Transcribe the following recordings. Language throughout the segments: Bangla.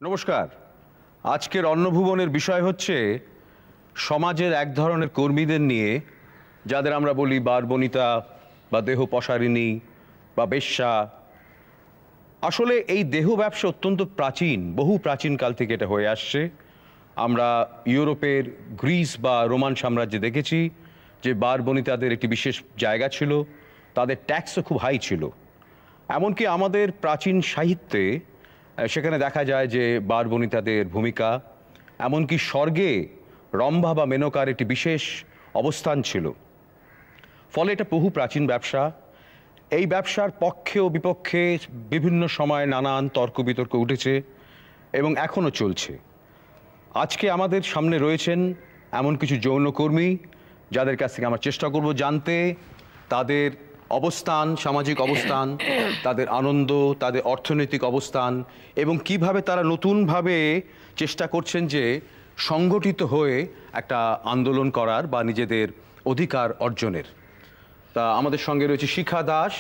নমস্কার। আজকের অন্নভুবনের বিষয় হচ্ছে সমাজের এক ধরনের কর্মীদের নিয়ে, যাদের আমরা বলি বারবনিতা বা দেহ পসারিণী বা বেশ্যা। আসলে এই দেহ ব্যবসা অত্যন্ত প্রাচীন, বহু প্রাচীনকাল থেকে এটা হয়ে আসছে। আমরা ইউরোপের গ্রিস বা রোমান সাম্রাজ্যে দেখেছি যে বারবনিতাদের একটি বিশেষ জায়গা ছিল, তাদের ট্যাক্সও খুব হাই ছিল। এমনকি আমাদের প্রাচীন সাহিত্যে সেখানে দেখা যায় যে বারবনিতাদের ভূমিকা, এমনকি স্বর্গে রম্ভা বা মেনকার একটি বিশেষ অবস্থান ছিল। ফলে এটা বহু প্রাচীন ব্যবসা। এই ব্যবসার পক্ষে ও বিপক্ষে বিভিন্ন সময় নানান তর্ক বিতর্ক উঠেছে এবং এখনও চলছে। আজকে আমাদের সামনে রয়েছেন এমন কিছু যৌনকর্মী, যাদের কাছ থেকে আমরা চেষ্টা করব জানতে তাদের অবস্থান, সামাজিক অবস্থান, তাদের আনন্দ, তাদের অর্থনৈতিক অবস্থান এবং কিভাবে তারা নতুনভাবে চেষ্টা করছেন যে সংগঠিত হয়ে একটা আন্দোলন করার বা নিজেদের অধিকার অর্জনের। তা আমাদের সঙ্গে রয়েছে শিখা দাস।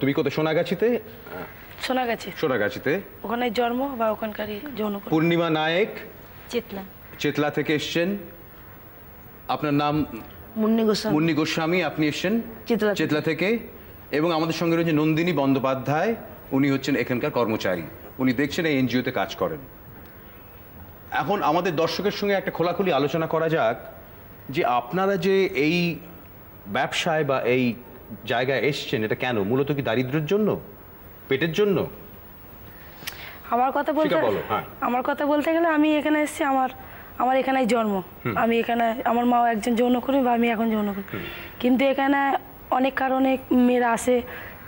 তুমি কোথায়? সোনাগাছিতে? সোনাগাছিতে ওখানে জন্ম বা ওখানকারই যৌন। পূর্ণিমা নায়েক চেতলা থেকে এসছেন। আপনার নাম? মুন্নি গোস্বামী। আপনি এসছেন চেতলা থেকে। এবং আমাদের সঙ্গে রয়েছে নন্দিনী বন্দ্যোপাধ্যায়। উনি হচ্ছেন এখানকার কর্মচারী, উনি দেখছেন এই এনজিওতে কাজ করেন। এখন আমাদের দর্শকের সঙ্গে একটা খোলাখুলি আলোচনা করা যাক যে আপনারা যে এই ব্যবসায় বা এই জায়গায় এসছেন, এটা কেন? মূলত কি দারিদ্র্যের জন্য, পেটের জন্য? আমার কথা বলতে গেলে আমি এখানে এসেছি, আমার এখানেই জন্ম। আমি এখানে, আমার মাও একজন যৌনকর্মী বা আমি এখন যৌনকর্মী। কিন্তু এখানে অনেক কারণে মেয়েরা আসে,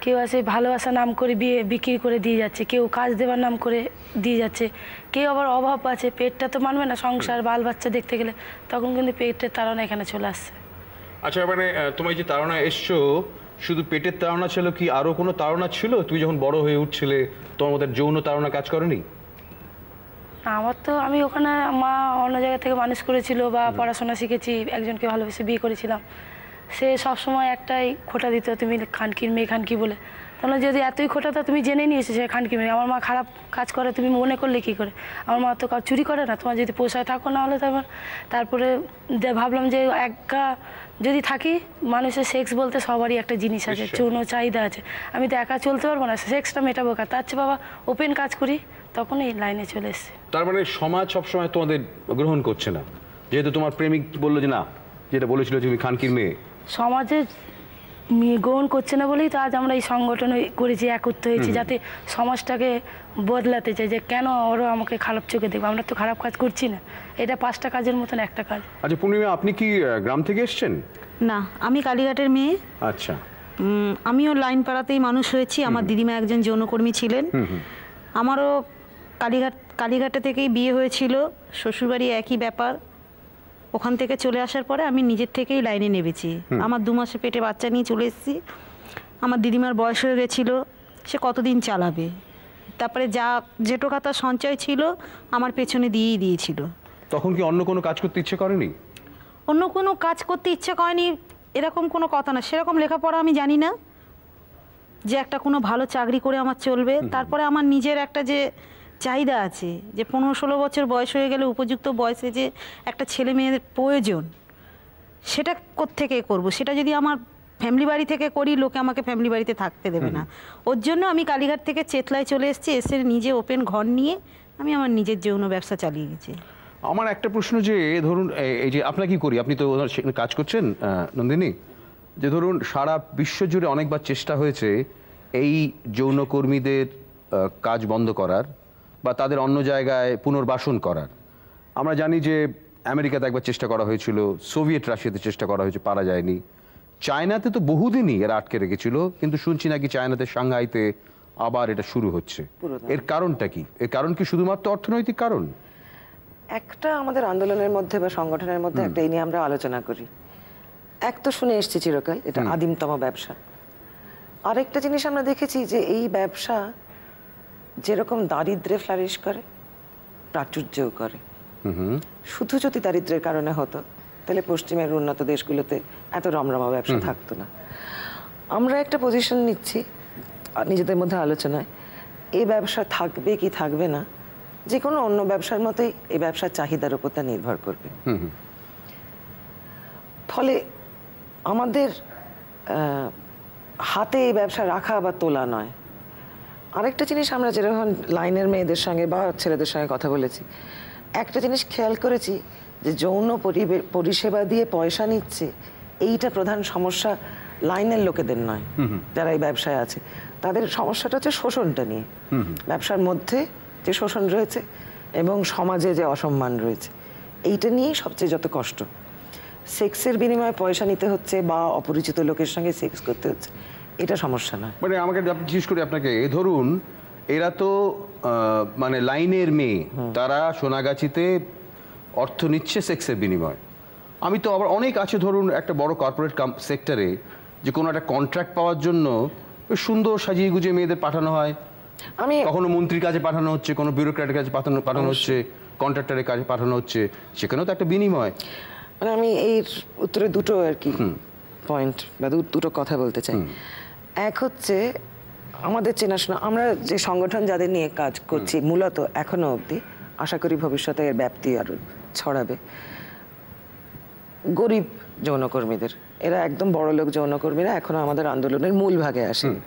কেউ আসে ভালোবাসা নাম করে বিক্রি করে দিয়ে যাচ্ছে, কেউ কাজ দেওয়ার নাম করে দিয়ে যাচ্ছে, কেউ আবার অভাব আছে, পেটটা তো মানবে না, সংসার বাল বাচ্চা দেখতে গেলে, তখন কিন্তু পেটের তাড়না এখানে চলে আসছে। আচ্ছা, মানে তোমার যে তাড়না এসছো, শুধু পেটের তাড়না ছিল কি আরো কোনো তাড়না ছিল? তুমি যখন বড় হয়ে উঠছিলে তোমার মধ্যে যৌন তাড়না কাজ করেনি? আমার তো, আমি ওখানে মা অন্য জায়গা থেকে মানুষ করেছিল বা পড়াশোনা শিখেছি, একজনকে ভালোবেসে বিয়ে করেছিলাম। সে সবসময় একটাই খোঁটা দিত, তুমি খানকির মেয়ে, খানকি বলে। তাহলে যদি এতই খোঁটাতো, তুমি জেনে নিয়েছো সে খানকি মেয়ে। আমার মা খারাপ কাজ করে, তুমি মনে করলে কী করে? আমার মা তো চুরি করে না, তোমার যদি পোষায় থাকো, না হলে তারপরে ভাবলাম যে একা যদি থাকি, মানুষের সেক্স বলতে সবারই একটা জিনিস আছে, যৌন চাহিদা আছে। আমি তো একা চলতে পারবো না, সেক্সটা মেটাবো কার? তার চেয়ে বাবা ওপেন কাজ করি, তখন এই লাইনে চলে এসছে। তার মানে সমাজ সবসময় তোমাদের গ্রহণ করছে না, যেহেতু তোমার প্রেমিক বললো যে না, যেটা বলেছিল তুমি খানকির মেয়ে। সমাজে গ্রহণ করছে না বলেই তো আজ আমরা এই সংগঠন করেছি, একত্র হয়েছি, যাতে সমাজটাকে বদলাতে চাই, যে কেন ওরা আমাকে খারাপ চোখে দেখবে। আমরা তো খারাপ কাজ করছি না, এটা 5টা কাজের মতন একটা কাজ। আচ্ছা পূর্ণিমা, আপনি কি গ্রাম থেকে এসছেন? না, আমি কালীঘাটের মেয়ে। আচ্ছা। আমিও লাইন পাড়াতেই মানুষ হয়েছি। আমার দিদিমা একজন যৌনকর্মী ছিলেন। আমারও কালীঘাটে থেকেই বিয়ে হয়েছিল, শ্বশুরবাড়ি একই ব্যাপার। ওখান থেকে চলে আসার পরে আমি নিজের থেকেই লাইনে নেমেছি। আমার 2 মাসে পেটে বাচ্চা নিয়ে চলে এসেছি। আমার দিদিমার বয়স হয়ে গেছিলো, সে কতদিন চালাবে? তারপরে যেটো টাকা সঞ্চয় ছিল আমার পেছনে দিয়েই দিয়েছিল। তখন কি অন্য কোনো কাজ করতে ইচ্ছে করেনি? অন্য কোনো কাজ করতে ইচ্ছে করেনি এরকম কোনো কথা না। সেরকম লেখাপড়া আমি জানি না যে একটা কোনো ভালো চাকরি করে আমার চলবে। তারপরে আমার নিজের একটা যে চাহিদা আছে, যে 15-16 বছর বয়স হয়ে গেলে উপযুক্ত বয়সে যে একটা ছেলে মেয়ের প্রয়োজন, সেটা কোত্থেকে করব? সেটা যদি আমার ফ্যামিলি বাড়ি থেকে করি, লোকে আমাকে ফ্যামিলি বাড়িতে থাকতে দেবে না। ওর জন্য আমি কালীঘাট থেকে চেতলায় চলে এসেছি। এসে নিজে ওপেন ঘর নিয়ে আমি আমার নিজের যৌন ব্যবসা চালিয়ে গেছি। আমার একটা প্রশ্ন, যে ধরুন এই যে আপনারা কি করি, আপনি তো সেখানে কাজ করছেন নন্দিনী, যে ধরুন সারা বিশ্ব জুড়ে অনেকবার চেষ্টা হয়েছে এই যৌনকর্মীদের কাজ বন্ধ করার বা তাদের অন্য জায়গায় পুনর্বাসন করার। আমরা জানি যে আমেরিকাতে একবার চেষ্টা করা হয়েছিল, সোভিয়েত রাশিয়াতে চেষ্টা করা হয়েছে, পারা যায়নি। চায়নাতে তো বহুদিনই এরা আটকে রেখেছিল, কিন্তু শুনছি নাকি চায়নাতে, সাংহাইতে আবার এটা শুরু হচ্ছে। এর কারণটা কি? এর কারণ কি শুধুমাত্র অর্থনৈতিক কারণ? একটা আমাদের আন্দোলনের মধ্যে বা সংগঠনের মধ্যে একটা এই নিয়ে আমরা আলোচনা করি। এক তো শুনে এসছি চিরকাল, এটা আদিমতম ব্যবসা। আরেকটা জিনিস আমরা দেখেছি যে এই ব্যবসা যেরকম দারিদ্রে ফ্লারিশ করে, প্রাচুর্যও করে। শুধু যদি দারিদ্রের কারণে হতো, তাহলে পশ্চিমের উন্নত দেশগুলোতে এত রমরমা ব্যবসা থাকতো না। আমরা একটা পজিশন নিচ্ছি নিজেদের মধ্যে আলোচনায়, এই ব্যবসা থাকবে কি থাকবে না, যে কোনো অন্য ব্যবসার মতোই এই ব্যবসার চাহিদার উপর তা নির্ভর করবে। ফলে আমাদের হাতে এই ব্যবসা রাখা বা তোলা নয়। আরেকটা জিনিস আমরা যেরকম লাইনের মেয়েদের সঙ্গে বা ছেলেদের সঙ্গে কথা বলেছি, একটা জিনিস খেয়াল করেছি যে যৌন পরিষেবা দিয়ে পয়সা নিচ্ছে, এইটা প্রধান সমস্যা লাইনের লোকেদের নয়, যারা এই ব্যবসায় আছে তাদের সমস্যাটা হচ্ছে শোষণটা নিয়ে। ব্যবসার মধ্যে যে শোষণ রয়েছে এবং সমাজে যে অসম্মান রয়েছে, এইটা নিয়েই সবচেয়ে যত কষ্ট। সেক্সের বিনিময়ে পয়সা নিতে হচ্ছে বা অপরিচিত লোকের সঙ্গে সেক্স করতে হচ্ছে, এটা সমস্যা না। মানে আমাকে জিজ্ঞেস করি আপনাকে, ধরুন এরা তো মানে লাইনের মেয়ে, তারা সোনাগাছিতে অর্থ নিচ্ছে সেক্সের বিনিময়ে। আমি তো আবার অনেক আছে, ধরুন একটা বড় কর্পোরেট সেক্টরে যে কোনো একটা কন্ট্রাক্ট পাওয়ার জন্য সুন্দর সাজিয়ে গুজিয়ে মেয়েদের পাঠানো হয়। আমি কখনো মন্ত্রীর কাছে পাঠানো হচ্ছে, কোনো বিউরোক্র্যাটের কাছে পাঠানো হচ্ছে, কন্ট্রাক্টরের কাছে পাঠানো হচ্ছে, সেখানেও তো একটা বিনিময়। মানে আমি এর উত্তরে দুটো আর কি পয়েন্ট বা দুটো কথা বলতে চাই। এক হচ্ছে আমাদের চেনাশোনা, আমরা যে সংগঠন যাদের নিয়ে কাজ করছি মূলত এখনো অবধি, আশা করি ভবিষ্যতে এর ব্যাপ্তি আরো ছড়াবে, গরিব যৌনকর্মীদের। এরা একদম বড়লোক যৌনকর্মীরা এখনো আমাদের আন্দোলনের মূল ভাগে আসেনি।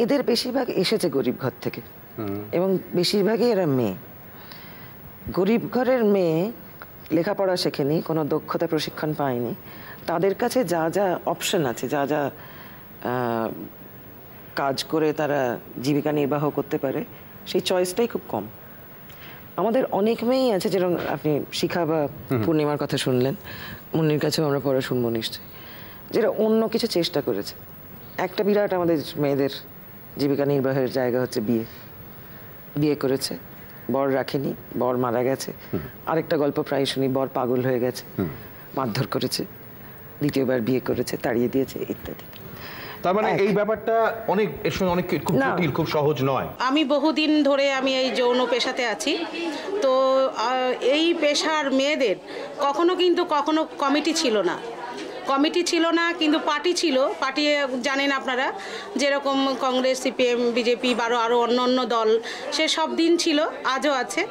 এদের বেশিরভাগ এসেছে গরিব ঘর থেকে এবং বেশিরভাগই এরা মেয়ে। গরিব ঘরের মেয়ে লেখাপড়া শেখেনি, কোনো দক্ষতা প্রশিক্ষণ পায়নি, তাদের কাছে যা যা অপশন আছে, যা যা কাজ করে তারা জীবিকা নির্বাহ করতে পারে, সেই চয়েসটাই খুব কম। আমাদের অনেক মেয়েই আছে, যেরকম আপনি শিখা বা পূর্ণিমার কথা শুনলেন, মুন্নির কাছেও আমরা পরে শুনবো নিশ্চয়ই, যেটা অন্য কিছু চেষ্টা করেছে। একটা বিরাট আমাদের মেয়েদের জীবিকা নির্বাহের জায়গা হচ্ছে বিয়ে করেছে, বর রাখেনি, বর মারা গেছে। আরেকটা গল্প প্রায় শুনি, বর পাগল হয়ে গেছে, মারধর করেছে, দ্বিতীয়বার বিয়ে করেছে, তাড়িয়ে দিয়েছে, ইত্যাদি। তার মানে এই ব্যাপারটা অনেক, এর সঙ্গে অনেক খুব জটিল, খুব সহজ নয়। আমি বহুদিন ধরে আমি এই যৌন পেশাতে আছি, তো এই পেশার মেয়েদের কখনো কমিটি ছিল না, কিন্তু পার্টি ছিল। পার্টি জানেন আপনারা, যেরকম কংগ্রেস, সিপিএম, বিজেপি বা আরও অন্য দল, সে সব দিন ছিল, আজও আছে,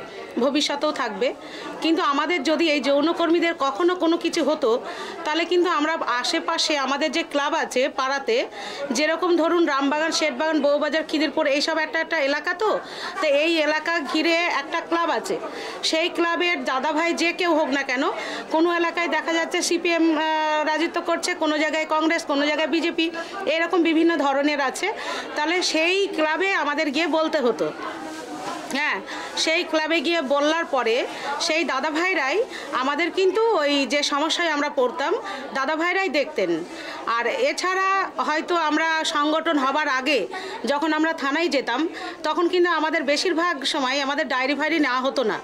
ভবিষ্যতেও থাকবে। কিন্তু আমাদের যদি এই যৌনকর্মীদের কখনো কোনো কিছু হতো, তাহলে কিন্তু আমরা আশেপাশে আমাদের যে ক্লাব আছে পাড়াতে, যেরকম ধরুন রামবাগান, শেঠবাগান, বউবাজার, খিদিরপুর, এইসব একটা এলাকা, তো এই এলাকা ঘিরে একটা ক্লাব আছে। সেই ক্লাবের দাদাভাই যে কেউ হোক না কেন, কোনো এলাকায় দেখা যাচ্ছে সিপিএম রাজত্ব করছে, কোনো জায়গায় কংগ্রেস, কোনো জায়গায় বিজেপি, এরকম বিভিন্ন ধরনের আছে। তাহলে সেই ক্লাবে আমাদের গিয়ে বলতে হতো। হ্যাঁ, সেই ক্লাবে গিয়ে বলার পরে সেই দাদাভাইরাই আমাদের কিন্তু ওই যে সমস্যায় আমরা পড়তাম, দাদাভাইরাই দেখতেন। আর এছাড়া হয়তো আমরা সংগঠন হবার আগে যখন আমরা থানায় যেতাম, তখন কিন্তু আমাদের বেশিরভাগ সময় আমাদের ডায়েরি ফাইরি নেওয়া হতো না।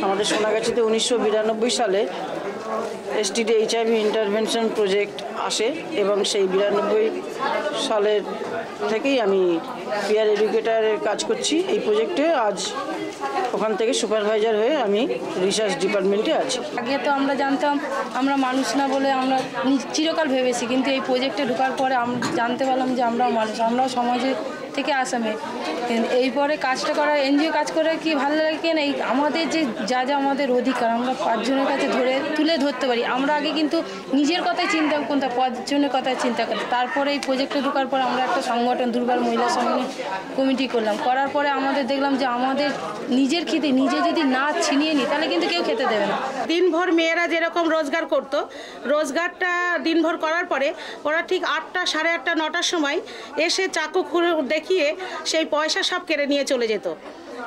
আমাদের সোনাগাছিতে 1992 সালে STD HIV ইন্টারভেনশন প্রজেক্ট আসে এবং সেই 92 সালের থেকেই আমি পিয়ার এডুকেটারের কাজ করছি এই প্রজেক্টে। আজ ওখান থেকে সুপারভাইজার হয়ে আমি রিসার্চ ডিপার্টমেন্টে আছি। আগে তো আমরা জানতাম আমরা মানুষ না বলে আমরা চিরকাল ভেবেছি, কিন্তু এই প্রজেক্টে ঢোকার পরে আমরা জানতে পারলাম যে আমরাও মানুষ, আমরাও সমাজে থেকে আসামে। এই পরে কাজটা করা, এনজিও কাজ করে কি ভালো লাগে কেন, এই আমাদের যে যা আমাদের অধিকার আমরা 5 জনের কাছে তুলে ধরতে পারি। আমরা আগে কিন্তু নিজের কথাই চিন্তা করতাম, 5 জনের কথাই চিন্তা করতাম। তারপরে এই প্রজেক্টে ঢোকার পরে আমরা একটা সংগঠন, দুর্বার মহিলা সম্মেলন কমিটি করলাম। করার পরে আমাদের দেখলাম যে আমাদের নিজের খেতে নিজে যদি না ছিনিয়ে নিই, তাহলে কিন্তু কেউ খেতে দেবে না। দিনভর মেয়েরা যেরকম রোজগার করতো, রোজগারটা দিনভর করার পরে ওরা ঠিক 8টা, 8:30, 9টার সময় এসে চাকু খুঁড়ে দেখিয়ে সেই পয়সা সব কেড়ে নিয়ে চলে যেত।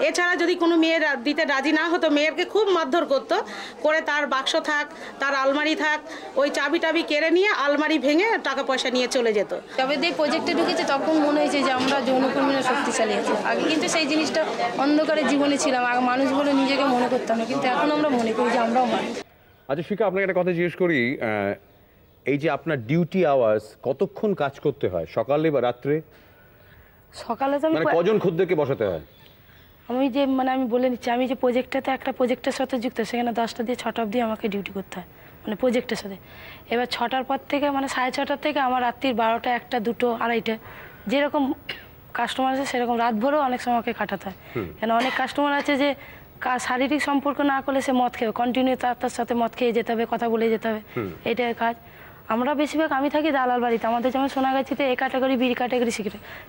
এছাড়া যদি কোনো মেয়ের দিতে রাজি না হতো, মেয়েরকে খুব মারধর করতো, করে তার বাক্স থাক, তার আলমারি থাক, ওই চাবি টাবি কেড়ে নিয়ে আলমারি ভেঙে টাকা পয়সা নিয়ে চলে যেত। তবে এই প্রজেক্টে ঢুকেছে তখন মনে হয়েছে যে আমরা যৌনকর্মীরা শক্তিশালী আছি। আগে কিন্তু সেই জিনিসটা অন্ধকারের জীবনে ছিলাম, আগে মানুষ বলে নিজেকে মনে করতাম না, কিন্তু এখন আমরা মনে করি যে আমরাও মানুষ। আচ্ছা শিখা, আপনাকে একটা কথা জিজ্ঞেস করি, এই যে আপনার ডিউটি আওয়ার্স, কতক্ষণ কাজ করতে হয়, সকালে বা রাত্রে? সকালে তো মানে কজন খদ্দেরকে বসাতে হয়? আমি বলে নিচ্ছি, আমি যে প্রজেক্টটাতে একটা প্রজেক্টের সাথে যুক্ত, সেখানে 10টা দিয়ে 6টা অবধি আমাকে ডিউটি করতে হয়, মানে প্রজেক্টের সাথে। এবার 6টার পর থেকে, মানে 6:30 থেকে আমার রাত্রির 12টা, 1টা, 2টো, 2:30, যেরকম কাস্টমার আছে সেরকম রাত ভরেও অনেক সময় ওকে কাটাতে হয়। কেন অনেক কাস্টমার আছে যে শারীরিক সম্পর্ক না করলে সে মদ খেয়ে কন্টিনিউ তার সাথে মদ খেয়ে যেতে হবে, কথা বলে যেতে হবে, এটাই কাজ। আমরা বেশিরভাগ আমি থাকি দালাল বাড়িতে। আমাদের যেমন সোনাগাছিতে A category, B category,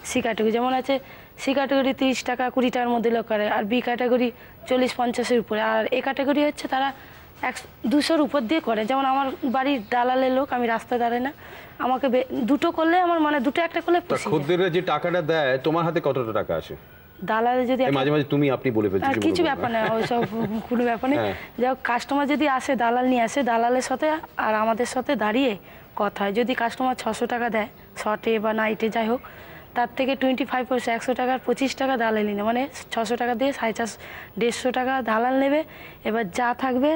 C category যেমন আছে। সি ক্যাটাগরি 30 টাকা 20 টাকার মধ্যে লোক করে, আর বি ক্যাটাগরি 40-50-এর উপরে, আর এ ক্যাটাগরি হচ্ছে তারা 100-200-র উপর দিয়ে করে। যেমন আমার বাড়ির দালালের লোক, আমি রাস্তা দাঁড়াই না, আমাকে দুটো করলে আমার মানে দুটো একটা করলে খদ্দেররা যে টাকাটা দেয় তোমার হাতে কতটা টাকা আসে? দালালে যদি মাঝে মাঝে তুমি আপনি বলে ফেলছো, কিছু ব্যাপার না, ওইসব কোনো ব্যাপার নেই। যাই কাস্টমার যদি আসে, দালাল নিয়ে আসে, দালালের সাথে আর আমাদের সাথে দাঁড়িয়ে কথা হয়। যদি কাস্টমার 600 টাকা দেয় শর্টে বা নাইটে যাই হোক, তার থেকে 25% 100 টাকার 25 টাকা দালাল নেবে, মানে 600 টাকা দিয়ে 450 টাকা দালাল নেবে। এবার যা থাকবে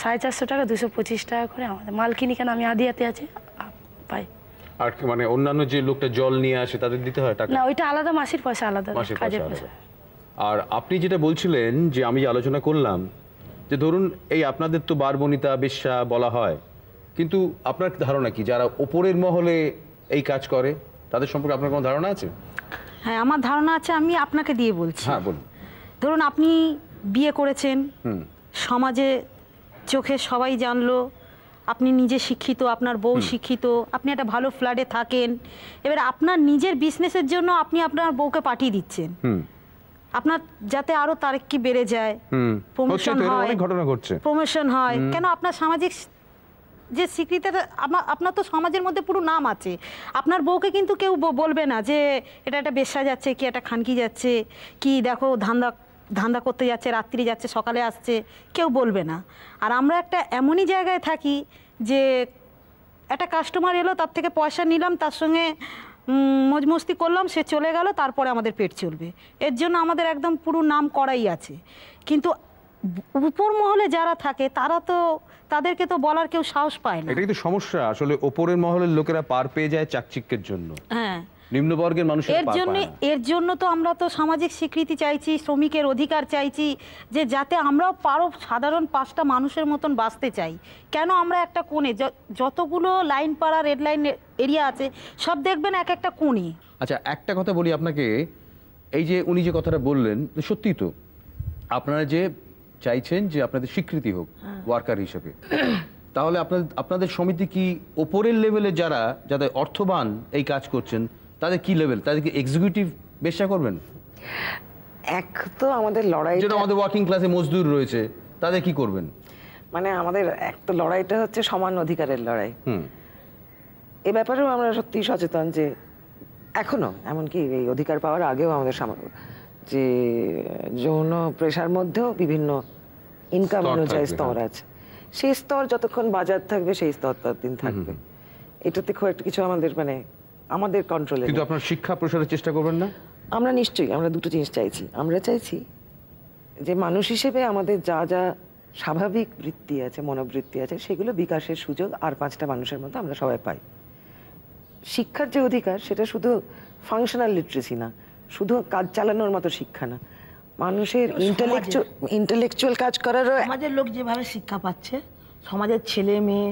450 টাকা 225 টাকা করে আমাদের মাল কিনি, কেন আমি আদিয়াতে আছি পাই। আর মানে অন্যান্য যে লোকটা জল নিয়ে আসে তাদের দিতে হয় টাকা? না, ওইটা আলাদা, মাসির পয়সা আলাদা, কাজের পয়সা। আর আপনি যেটা বলছিলেন যে আমি যে আলোচনা করলাম যে ধরুন এই আপনাদের তো বারবনিতা বেশ্যা বলা হয়, কিন্তু আপনার ধারণা কি যারা ওপরের মহলে এই কাজ করে তাদের সম্পর্কে আপনার কোনো ধারণা আছে? হ্যাঁ, আমার ধারণা আছে, আমি আপনাকে দিয়ে বলছি। হ্যাঁ বলুন। ধরুন আপনি বিয়ে করেছেন, সমাজে চোখে সবাই জানলো, আপনি নিজে শিক্ষিত, আপনার বউ শিক্ষিত, আপনি একটা ভালো ফ্ল্যাটে থাকেন। এবার আপনার নিজের বিজনেসের জন্য আপনি আপনার বউকে পাঠিয়ে দিচ্ছেন, আপনার যাতে আরো তারিখি বেড়ে যায়, প্রমোশন হয়, ঘটনা ঘটছে, প্রমোশন হয়। কেন আপনার সামাজিক যে স্বীকৃতিটা, আপনার তো সমাজের মধ্যে পুরো নাম আছে। আপনার বউকে কিন্তু কেউ বলবে না যে এটা একটা বেশ্যা যাচ্ছে, কি একটা খানকি যাচ্ছে, কি দেখো ধান্দা করতে যাচ্ছে, রাত্রি যাচ্ছে, সকালে আসছে, কেউ বলবে না। আর আমরা একটা এমনই জায়গায় থাকি যে একটা কাস্টমার এলো, তার থেকে পয়সা নিলাম, তার সঙ্গে মজমস্তি করলাম, সে চলে গেল, তারপরে আমাদের পেট চলবে। এর জন্য আমাদের একদম পুরো নাম করাই আছে। কিন্তু উপর মহলে যারা থাকে তারা তো, তাদেরকে তো বলার কেউ সাহস পায় না। এটাই তো সমস্যা আসলে, ওপরের মহলের লোকেরা পার পেয়ে যায় চাকচিক্যের জন্য। হ্যাঁ, নিম্নবর্গের মানুষের এর জন্য তো আমরা তো সামাজিক স্বীকৃতি চাইছি, শ্রমিকের অধিকার চাইছি, যে যাতে আমরাও সাধারণ 5টা মানুষের মতন বাঁচতে চাই। কেন আমরা একটা কোণে, যতগুলো লাইন পাড়া রেড লাইন এরিয়া আছে সব দেখবেন এক একটা কোণে। আচ্ছা, একটা কথা বলি আপনাকে, এই যে উনি যে কথাটা বললেন সত্যি তো, আপনারা যে চাইছেন যে আপনাদের স্বীকৃতি হোক ওয়ার্কার হিসেবে, তাহলে আপনাদের সমিতি কি ওপরের লেভেলে যাদের অর্থবান এই কাজ করছেন তাদের কি লেভেল, তাদের কি এক্সিকিউটিভ বেশ্যা করবেন? এক তো আমাদের লড়াই, যেটা আমাদের ওয়ার্কিং ক্লাসে মজদুর রয়েছে তাদের কি করবেন? মানে আমাদের এক তো লড়াইটা হচ্ছে সমান অধিকারের লড়াই। এ ব্যাপারেও আমরা সত্যি সচেতন যে এখনো, এমনকি এই অধিকার পাওয়ার আগেও আমাদের যে যৌন পেশার মধ্যেও বিভিন্ন ইনকাম অনুযায়ী স্তর আছে। সেই স্তর যতক্ষণ বাজার থাকবে সেই স্তর ততদিন থাকবে। এটাতে খুব একটা কিছু আমাদের কন্ট্রোলে। কিন্তু আপনার শিক্ষা প্রসারের চেষ্টা করবেন না? আমরা নিশ্চয়ই, আমরা দুটো জিনিস চাইছি। আমরা চাইছি যে মানুষ হিসেবে আমাদের যা যা স্বাভাবিক বৃত্তি আছে, মনোবৃত্তি আছে, সেগুলো বিকাশের সুযোগ আর 5টা মানুষের মধ্যে আমরা সবাই পাই। শিক্ষার যে অধিকার, সেটা শুধু ফাংশনাল লিটারেসি না, শুধু কাজ চালানোর মতো শিক্ষা না, মানুষের ইন্টেলেকচুয়াল কাজ করারও। সমাজের লোক যেভাবে শিক্ষা পাচ্ছে, সমাজের ছেলে মেয়ে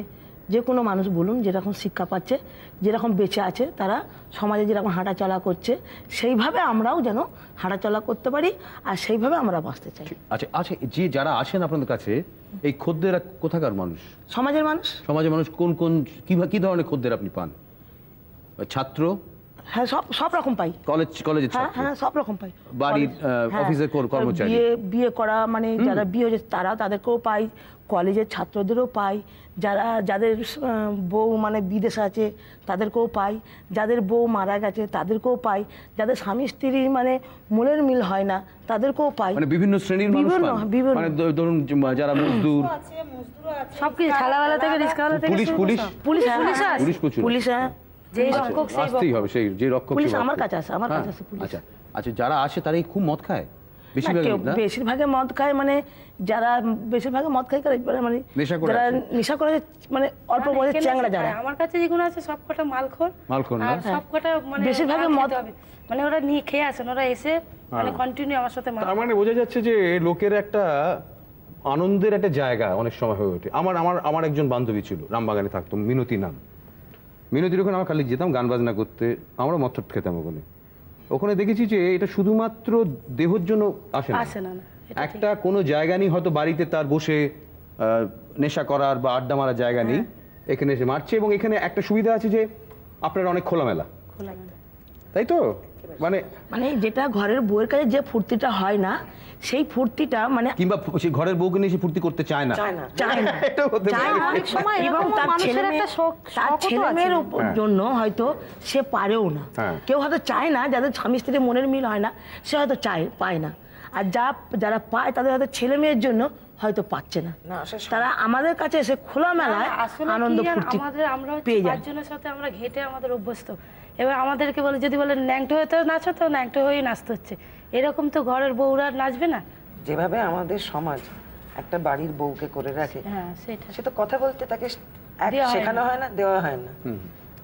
যে কোনো মানুষ বলুন যেরকম শিক্ষা পাচ্ছে, যেরকম বেঁচে আছে, তারা সমাজে যেরকম হাঁটাচলা করছে, সেইভাবে আমরাও যেন হাঁটাচলা করতে পারি, আর সেইভাবে আমরা বাঁচতে চাই। আচ্ছা আচ্ছা, যে যারা আসেন আপনাদের কাছে, এই খদ্দেরা কোথাকার মানুষ? সমাজের মানুষ। সমাজের মানুষ কোন কি ধরনের খদ্দের আপনি পান? ছাত্র? হ্যাঁ, সব রকম পাই। কলেজের হ্যাঁ ছাত্র? হ্যাঁ, সব রকম পাই। বাড়ির অফিসের কর্মচারী? বিয়ে করা, মানে যারা বিয়ে হয়েছে তাদেরকেও পাই, কলেজের ছাত্রদেরও পাই, যাদের বউ মানে বিদেশে আছে তাদেরকেও পাই, যাদের বউ মারা গেছে তাদেরকেও পাই, যাদের স্বামী স্ত্রী মানে মূলের মিল হয় না তাদেরকেও পাই। মানে বিভিন্ন শ্রেণীর মানুষ পান? মানে ধরুন যারা মজদুর, সবকিছু, ঠেলাওয়ালা থেকে রিক্সাওয়ালা থেকে পুলিশ প্রচুর। পুলিশ, হ্যাঁ, আসতেই হবে, সেই যে রক্ষক পুলিশ আমার কাছে আসে, পুলিশ। আচ্ছা আচ্ছা, যারা আসে তারাই খুব মদ খায় বেশিরভাগে মদ খায়, মানে যারা বেশিরভাগে মদ খায় মানে যারা নেশা করে, মানে অল্প বয়সের চ্যাংড়া যারা। আমার কাছে যেগুলো আছে সবকটা মালখোর না, সবকটা মানে বেশিরভাগে মদ, মানে ওরা নিয়ে খেয়ে আসেন, ওরা এসে মানে কন্টিনিউ আমার সাথে। তার মানে বোঝা যাচ্ছে যে লোকের একটা আনন্দের একটা জায়গা অনেক সময় হয়ে ওঠে। আমার একজন বান্ধবী ছিল, রামবাগানে থাকতো, মিনতি নাম। মিনতির ওখানে আমার খালি যেতাম গান বাজনা করতে, আমরা মদ খেতাম ওখানে। ওখানে দেখেছি যে এটা শুধুমাত্র দেহের জন্য আসে না, আসে না, না, এটা ঠিক। একটা কোনো জায়গা নেই, হয়তো বাড়িতে তার বসে নেশা করার বা আড্ডা মারার জায়গা নেই, এখানে এসে মারছে। এবং এখানে একটা সুবিধা আছে যে আপনার অনেক খোলামেলা, খোলামেলা। তাই তো? মানে মানে যেটা ঘরের বউয়ের কাছে যে ফুর্তিটা হয় না, সেই ফুর্তিটা মানে কিংবা সে ঘরের বউকে নিয়ে সে ফুর্তি করতে চায় না, চায় না। চায় না। এটা হতে চায় পারে। না, অনেক সময় এবং এরকম তার মানুষের ছেলে একটা শখ তার শখও তো ছেলে আছে। মেয়ের হ্যাঁ। জন্য হয়তো সে পারেও না। হ্যাঁ। কেউ হয়তো চায় না, যাদের স্বামী স্ত্রীর মনের মিল হয় না সে হয়তো পায় না। আর যারা পায় তাদের হয়তো ছেলে মেয়ের জন্য হয়তো পাচ্ছে না। না, আসলে তারা আমাদের কাছে এসে খোলামেলায় আসলে আনন্দ কি জানো, ফুর্তি আমরা হচ্ছে পেয়ে যায়। পাঁচজনের সাথে আমরা ঘেটে আমাদের অভ্যস্ত। এবার আমাদেরকে বলে, যদি বলে ন্যাংটো হতে নাচো, তো ন্যাংটো হয়েই নাচতে হচ্ছে। এরকম তো ঘরের বউরা নাচবে না। যেভাবে আমাদের সমাজ একটা বাড়ির বউকে করে রাখে, হ্যাঁ, সেটা সে তো কথা বলতে তাকে দেওয়া হয় শেখানো হয় না, দেওয়া হয় না।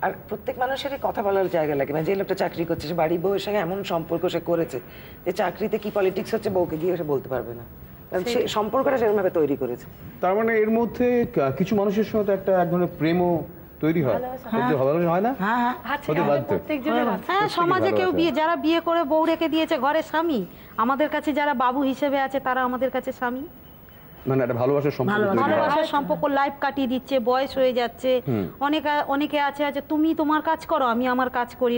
আর প্রত্যেক মানুষেরই কথা বলার জায়গা লাগে না। যে লোকটা চাকরি করছে, সে বাড়ির বউয়ের সঙ্গে এমন সম্পর্ক সে করেছে যে চাকরিতে কি পলিটিক্স হচ্ছে বউকে গিয়ে সে বলতে পারবে না, কারণ সে সম্পর্কটা সেরকমভাবে তৈরি করেছে। তার মানে এর মধ্যে কিছু মানুষের সঙ্গে তো একটা এক ধরনের প্রেমও তৈরি হয়, ভালোবাসা হয় না? হ্যাঁ হ্যাঁ আছে, হতে আমাদের বাধ্য। প্রত্যেকজনের আছে। হ্যাঁ, সমাজে কেউ ভালোবাসা। যারা বিয়ে করে বউ রেখে দিয়েছে ঘরে স্বামী, আমাদের কাছে যারা বাবু হিসেবে আছে তারা আমাদের কাছে স্বামী। মানে একটা ভালোবাসার সম্পর্ক তৈরি হয়। ভালোবাসার সম্পর্ক, লাইফ কাটিয়ে দিচ্ছে, বয়স হয়ে যাচ্ছে। অনেকে আছে তুমি তোমার কাজ করো, আমি আমার কাজ করি,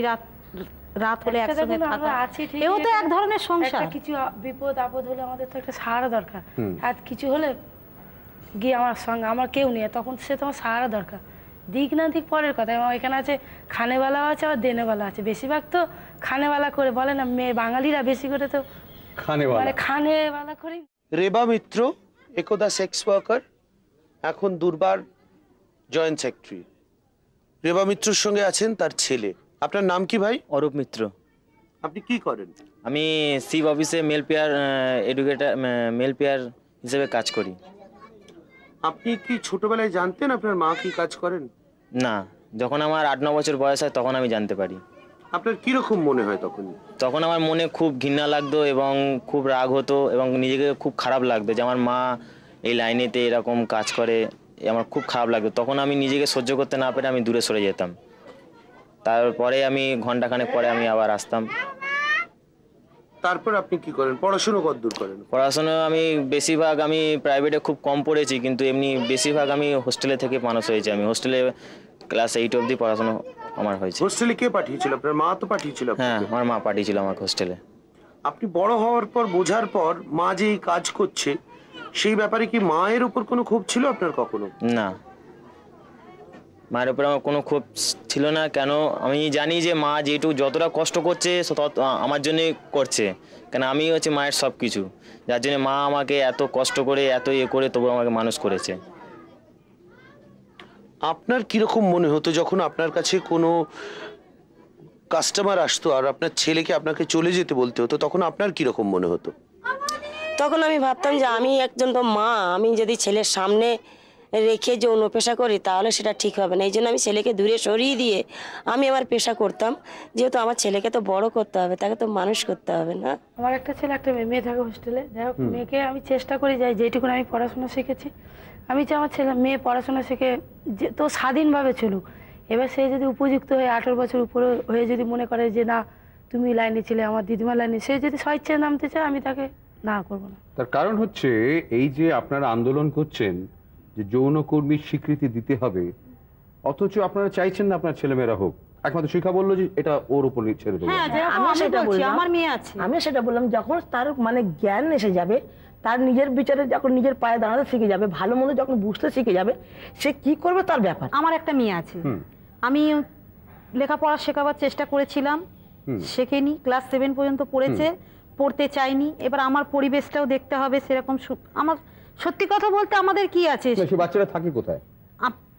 রাত হলে একটা একসঙ্গে দেখুন, আমরা থাকা, আছি ঠিকই, এও তো এক ধরনের একটা সংসার। কিছু বিপদ আপদ হলে আমাদের তো একটা সাহারা দরকার। আর কিছু হলে গিয়ে আমার সঙ্গে আমার কেউ নেই, তখন সে তোমার সাহারা দরকার। দিক না দিক পরের কথা। এবং এখানে আছে খানেওয়ালাও আছে আর দেনেওয়ালা আছে। বেশিরভাগ তো খানেওয়ালা করে বলে না, মেয়ে বাঙালিরা বেশি করে তো খানেওয়ালা। মানে খানেওয়ালা করেই। রেবা মিত্র একদা সেক্স ওয়ার্কার, এখন দুর্বার জয়েন্ট সেক্রেটারি। রেবা মিত্রর সঙ্গে আছেন তার ছেলে। আপনার নাম কি ভাই? অরূপ মিত্র। আপনি কি করেন? আমি সিভ অফিসে male peer educator male peer হিসেবে কাজ করি। আপনি কি ছোটবেলায় জানতেন আপনার মা কি কাজ করেন? না, যখন আমার 8-9 বছর বয়স হয় তখন আমি জানতে পারি। আপনার কিরকম মনে হয় তখন? তখন আমার মনে খুব ঘৃণা লাগতো এবং খুব রাগ হতো এবং নিজেকে খুব খারাপ লাগতো যে আমার মা এই লাইনেতে এরকম কাজ করে, আমার খুব খারাপ লাগতো। তখন আমি নিজেকে সহ্য করতে না পেরে আমি দূরে সরে যেতাম। তারপরে আমি ঘন্টাখানেক পরে আমি আবার আসতাম। তারপর আপনি কি করেন? পড়াশোনা কতদূর করেন? পড়াশোনা আমি বেশিরভাগ আমি প্রাইভেটে খুব কম পড়েছি, কিন্তু এমনি বেশিরভাগ আমি হোস্টেলে থেকে মানুষ হয়েছি। আমি হোস্টেলে ক্লাস 8 অবধি পড়াশোনা আমার হয়েছে। হোস্টেলে কে পাঠিয়েছিল? আপনার মা তো পাঠিয়েছিল আপনাকে? হ্যাঁ, আমার মা পাঠিয়েছিল আমাকে হোস্টেলে। আপনি বড় হওয়ার পর বোঝার পর মা যে এই কাজ করছে সেই ব্যাপারে কি মায়ের উপর কোনো ক্ষোভ ছিল আপনার কখনো? না, মায়ের উপরে আমার কোনো ক্ষোভ ছিল না। কেন, আমি জানি যে মা যেটুকু যতটা কষ্ট করছে আমার জন্যই করছে, কেন আমি হচ্ছে মায়ের সব কিছু, যার জন্য মা আমাকে এত কষ্ট করে এত করে তবু আমাকে মানুষ করেছে। আপনার কিরকম মনে হতো যখন আপনার কাছে কোনো কাস্টমার আসতো আর আপনার ছেলেকে আপনাকে চলে যেতে বলতে হতো, তখন আপনার কিরকম মনে হতো? তখন আমি ভাবতাম যে আমি একজন তো মা, আমি যদি ছেলের সামনে রেখে যৌন পেশা করি তাহলে সেটা ঠিক হবে না। এই জন্য আমি ছেলেকে দূরে সরিয়ে দিয়ে আমি আমার পেশা করতাম, যেহেতু আমার ছেলেকে তো বড় করতে হবে, তাকে তো মানুষ করতে হবে না। আমার একটা ছেলে একটা মেয়ে থাকে হোস্টেলে। যাই হোক, মেয়েকে আমি চেষ্টা করি যাই যেটুকুন আমি পড়াশোনা শিখেছি, আমি চাই আমার ছেলে মেয়ে পড়াশোনা শিখে যে তো স্বাধীনভাবে চলুক। এবার সে যদি উপযুক্ত হয়ে 18 বছর উপরে হয়ে যদি মনে করে যে না তুমি লাইনে ছিলে, আমার দিদিমা লাইনে, সে যদি স্বেচ্ছায় নামতে চায় আমি তাকে না করবো না। তার কারণ হচ্ছে এই যে আপনারা আন্দোলন করছেন যে যৌনকর্মীর স্বীকৃতি দিতে হবে, অথচ আপনারা চাইছেন না আপনার ছেলেমেয়েরা হোক। একমাত্র শিক্ষা বললো যে এটা ওর উপর ছেড়ে দেবো। হ্যাঁ, যেরকম আমি আমি সেটা বলছি, বললাম। আমার মেয়ে আছে। আমি সেটা বললাম, যখন তার মানে জ্ঞান এসে যাবে, তার নিজের বিচারে যখন নিজের পায়ে দাঁড়াতে শিখে যাবে, ভালো মন্দ যখন বুঝতে শিখে যাবে, সে কি করবে তার ব্যাপার। আমার একটা মেয়ে আছে, আমি লেখাপড়া শেখাবার চেষ্টা করেছিলাম, শেখেনি, ক্লাস 7 পর্যন্ত পড়েছে, পড়তে চাইনি। এবার আমার পরিবেশটাও দেখতে হবে সেরকম। আমার সত্যি কথা বলতে আমাদের কি আছে, সে বাচ্চারা থাকে কোথায়?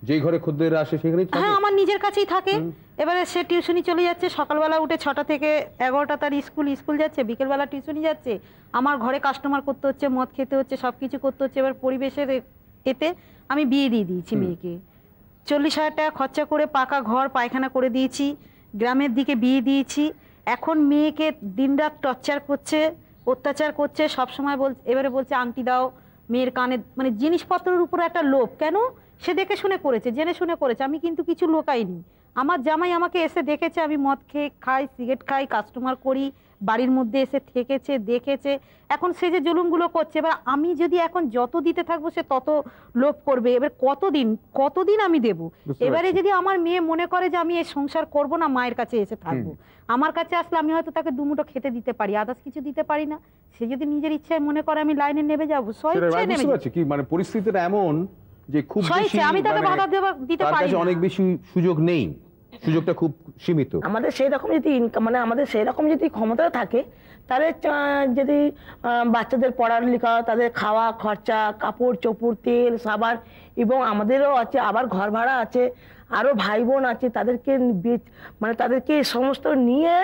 যেই ঘরে খদ্দেররা আসে সেখানেই থাকে। হ্যাঁ, আমার নিজের কাছেই থাকে। এবারে সে টিউশনি চলে যাচ্ছে, সকালবেলা উঠে 6টা থেকে 11টা তার স্কুল যাচ্ছে, বিকেলবেলা টিউশনি যাচ্ছে, আমার ঘরে কাস্টমার করতে হচ্ছে, মদ খেতে হচ্ছে, সব কিছু করতে হচ্ছে। এবার পরিবেশের এতে আমি বিয়ে দিয়ে দিয়েছি মেয়েকে। 40,000 টাকা খরচা করে পাকা ঘর পায়খানা করে দিয়েছি, গ্রামের দিকে বিয়ে দিয়েছি। এখন মেয়েকে দিনরাত টর্চার করছে, অত্যাচার করছে, সবসময় এবারে বলছে আংটি দাও, মেয়ের কানে, মানে জিনিসপত্রের উপর একটা লোভ। কেন? সে দেখে শুনে করেছে, জেনে শুনে করেছে। আমি কিন্তু কিছু লোকাইনি, আমার জামাই আমাকে এসে দেখেছে আমি মদ খেয়ে খাই, সিগারেট খাই, কাস্টমার করি, বাড়ির মধ্যে এসে থেকেছে, দেখেছে। এখন সে যে জুলুমগুলো করছে, এবার আমি যদি এখন যত দিতে থাকবো সে তত লোভ করবে। এবার কতদিন আমি দেব? এবারে যদি আমার মেয়ে মনে করে যে আমি এই সংসার করব না, মায়ের কাছে এসে থাকবো, আমার কাছে আসলে আমি হয়তো তাকে দুমুঠো খেতে দিতে পারি, আদার্স কিছু দিতে পারি না। সে যদি নিজের ইচ্ছায় মনে করে আমি লাইনে নেমে যাবো, স্বইচ্ছায় নেমে যাবো। কি মানে পরিস্থিতিটা এমন যে খুব বেশি আমি তাকে মানে বাধা দিতে তার পারি কাছে না। অনেক বেশি সুযোগ নেই, সুযোগটা খুব সীমিত। আমাদের সেই রকম যদি ইনকাম মানে আমাদের সেই রকম যদি ক্ষমতা থাকে, তাহলে যদি বাচ্চাদের পড়ালেখা, তাদের খাওয়া খরচা, কাপড় চোপড়, তেল সাবান, এবং আমাদেরও আছে আবার ঘর ভাড়া আছে, আরও ভাই বোন আছে, তাদেরকে মানে তাদেরকে সমস্ত নিয়ে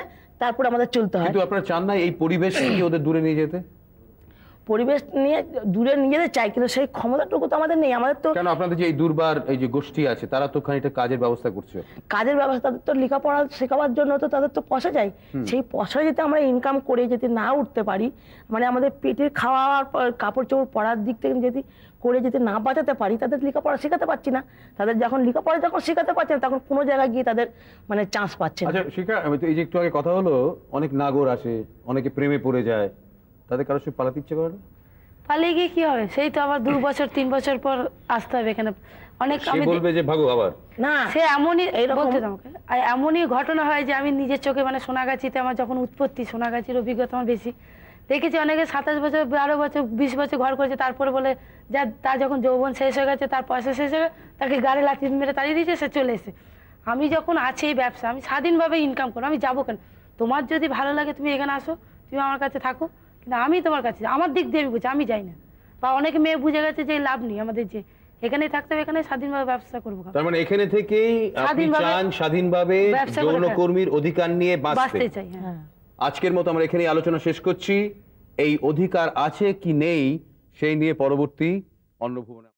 তারপর আমাদের চলতে হয়। কিন্তু আপনারা চান না এই পরিবেশ থেকে ওদের দূরে নিয়ে যেতে? পরিবেশ নিয়ে দূরে নিয়ে যেতে চাই, কিন্তু সেই ক্ষমতাটুকু তো আমাদের নেই। আমাদের তো কেন, আপনাদের যে এই দুর্বার এই যে গোষ্ঠী আছে তারা তো খানিকটা কাজের ব্যবস্থা করছে। কাজের ব্যবস্থা, তাদের তো লেখাপড়া শেখাবার জন্য তো তাদের তো পয়সা চাই। সেই পয়সা যদি আমরা ইনকাম করে যদি না উঠতে পারি, মানে আমাদের পেটের খাওয়ার কাপড় চোপড় পড়ার দিক থেকে যদি করে যদি না বাঁচাতে পারি, তাদের লেখাপড়া শেখাতে পারছি না। তাদের যখন লেখাপড়া যখন শেখাতে পারছে না, তখন কোনো জায়গায় গিয়ে তাদের মানে চান্স পাচ্ছে না। আচ্ছা শিখা, এই যে একটু আগে কথা হলো, অনেক নাগর আসে, অনেকে প্রেমে পড়ে যায়, তাদের কারোর সাথে পালাতে ইচ্ছে করে না? পালিয়ে গিয়ে কি হবে? সেই তো আবার 2 বছর 3 বছর পর আসতে হবে এখানে। অনেক সে আমি বলবে যে ভাগো আবার। না, সে এমনই বলতে দাও আমাকে। আর এমনই ঘটনা হয় যে আমি নিজের চোখে, মানে সোনাগাছিতে আমার যখন উৎপত্তি, সোনাগাছির অভিজ্ঞতা আমার বেশি, দেখেছি অনেকে 27 বছর 12 বছর 20 বছর ঘর করেছে, তারপরে বলে যা তার যখন যৌবন শেষ হয়ে গেছে, তার পয়সা শেষ হয়ে গেছে, তাকে গাড়ি লাথি মেরে তাড়িয়ে দিয়েছে, সে চলে এসে। আমি যখন আছি এই ব্যবসা, আমি স্বাধীনভাবে ইনকাম করো, আমি যাবো কেন? তোমার যদি ভালো লাগে তুমি এখানে আসো, তুমি আমার কাছে থাকো, কিন্তু আমি তোমার কাছে আমার দিক দিয়ে আমি বুঝি, আমি যাই না। বা অনেকে মেয়ে বুঝে গেছে যে লাভ নেই আমাদের, যে এখানেই থাকতে হবে, এখানে স্বাধীনভাবে ব্যবসা করবো। তার মানে এখানে থেকেই আপনি চান স্বাধীনভাবে যৌনকর্মীর অধিকার নিয়ে বাঁচতে চাই। হ্যাঁ, আজকের মতো আমরা এখানেই আলোচনা শেষ করছি। এই অধিকার আছে কি নেই সেই নিয়ে পরবর্তী অন্নভুবনে